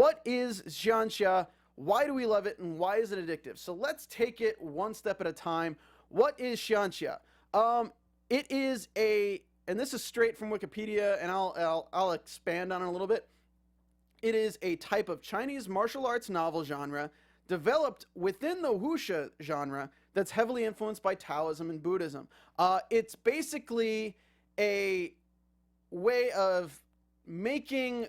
What is Xianxia? Why do we love it, and why is it addictive? So let's take it one step at a time. What is Xianxia? It is a, and this is straight from Wikipedia, and I'll expand on it a little bit. It is a type of Chinese martial arts novel genre developed within the Wuxia genre that's heavily influenced by Taoism and Buddhism. It's basically a way of making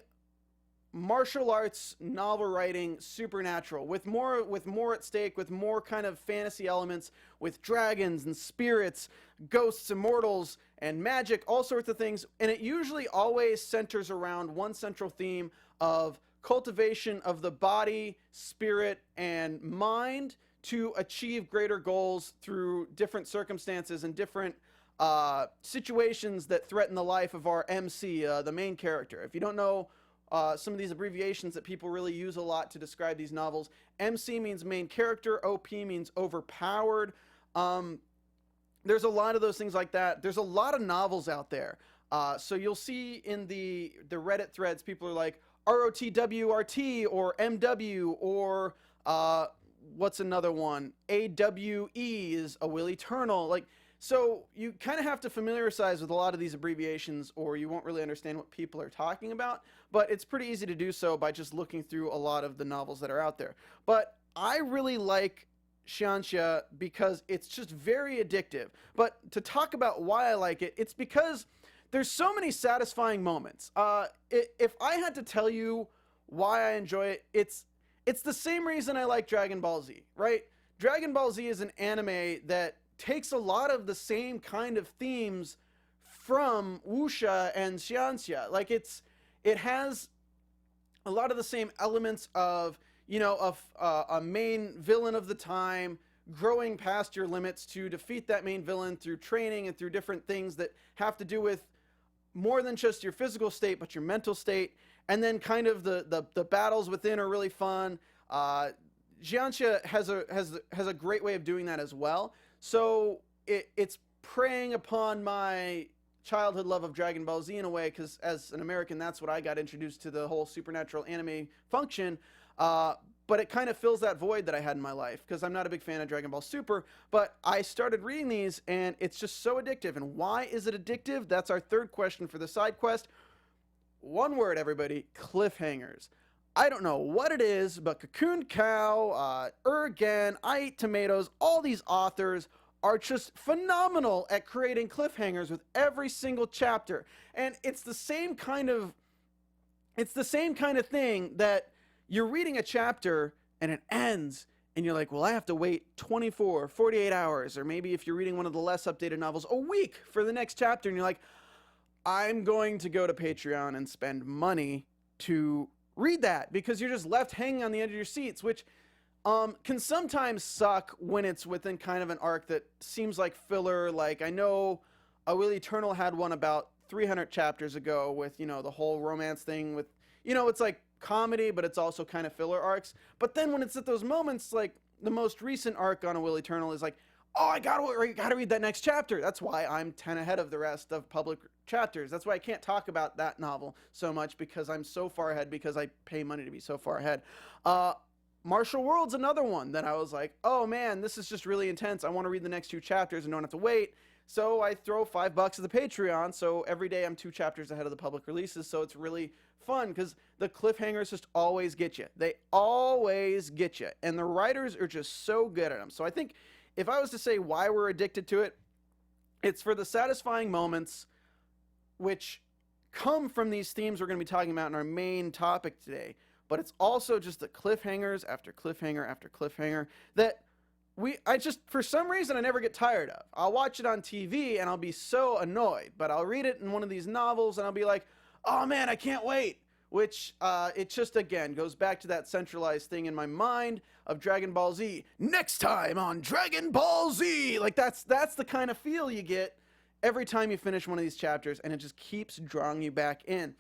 martial arts novel writing supernatural, with more at stake, with more kind of fantasy elements, with dragons and spirits, ghosts, immortals, and magic, all sorts of things. And it usually always centers around one central theme of cultivation of the body, spirit, and mind to achieve greater goals through different circumstances and different situations that threaten the life of our MC, the main character. If you don't know some of these abbreviations that people really use a lot to describe these novels, MC means main character, OP means overpowered. There's a lot of those things like that. There's a lot of novels out there. So you'll see in the Reddit threads, people are like, ROTWRT or MW or what's another one? AWE is a will eternal. Like, so you kind of have to familiarize with a lot of these abbreviations, or you won't really understand what people are talking about. But it's pretty easy to do so by just looking through a lot of the novels that are out there. But I really like Xianxia because it's just very addictive. But to talk about why I like it, it's because there's so many satisfying moments. If I had to tell you why I enjoy it, it's the same reason I like Dragon Ball Z, right? Dragon Ball Z is an anime that takes a lot of the same kind of themes from Wuxia and Xianxia. Like, it has a lot of the same elements of, you know, a main villain of the time growing past your limits to defeat that main villain through training and through different things that have to do with more than just your physical state, but your mental state. And then kind of the battles within are really fun. Xianxia has a great way of doing that as well. So it's preying upon my childhood love of Dragon Ball Z in a way, because as an American, that's what I got introduced to, the whole supernatural anime function. But it kind of fills that void that I had in my life, because I'm not a big fan of Dragon Ball Super, but I started reading these, and it's just so addictive. And why is it addictive? That's our third question for the side quest. One word, everybody: cliffhangers. I don't know what it is, but Cocoon Cow, Ergen, I Eat Tomatoes, all these authors are just phenomenal at creating cliffhangers with every single chapter. And it's the same kind of thing that you're reading a chapter and it ends and you're like, well, I have to wait 24, 48 hours, or maybe if you're reading one of the less updated novels, a week for the next chapter. And you're like, I'm going to go to Patreon and spend money to read that, because you're just left hanging on the edge of your seats, which can sometimes suck when it's within kind of an arc that seems like filler. Like, I know A Will Eternal had one about 300 chapters ago with, you know, the whole romance thing with, you know, it's like comedy, but it's also kind of filler arcs. But then when it's at those moments, like the most recent arc on A Will Eternal is like, oh, I gotta read that next chapter. That's why I'm 10 ahead of the rest of public chapters. That's why I can't talk about that novel so much, because I'm so far ahead, because I pay money to be so far ahead. Martial World's another one that I was like, oh man, this is just really intense. I want to read the next 2 chapters and don't have to wait. So I throw $5 at the Patreon. So every day I'm 2 chapters ahead of the public releases. So it's really fun, because the cliffhangers just always get you. They always get you. And the writers are just so good at them. So I think if I was to say why we're addicted to it, it's for the satisfying moments, which come from these themes we're going to be talking about in our main topic today. But it's also just the cliffhangers after cliffhanger after cliffhanger that I just, for some reason, I never get tired of. I'll watch it on TV and I'll be so annoyed, but I'll read it in one of these novels and I'll be like, oh man, I can't wait. Which, it just, again, goes back to that centralized thing in my mind of Dragon Ball Z. Next time on Dragon Ball Z! Like, that's the kind of feel you get every time you finish one of these chapters, and it just keeps drawing you back in.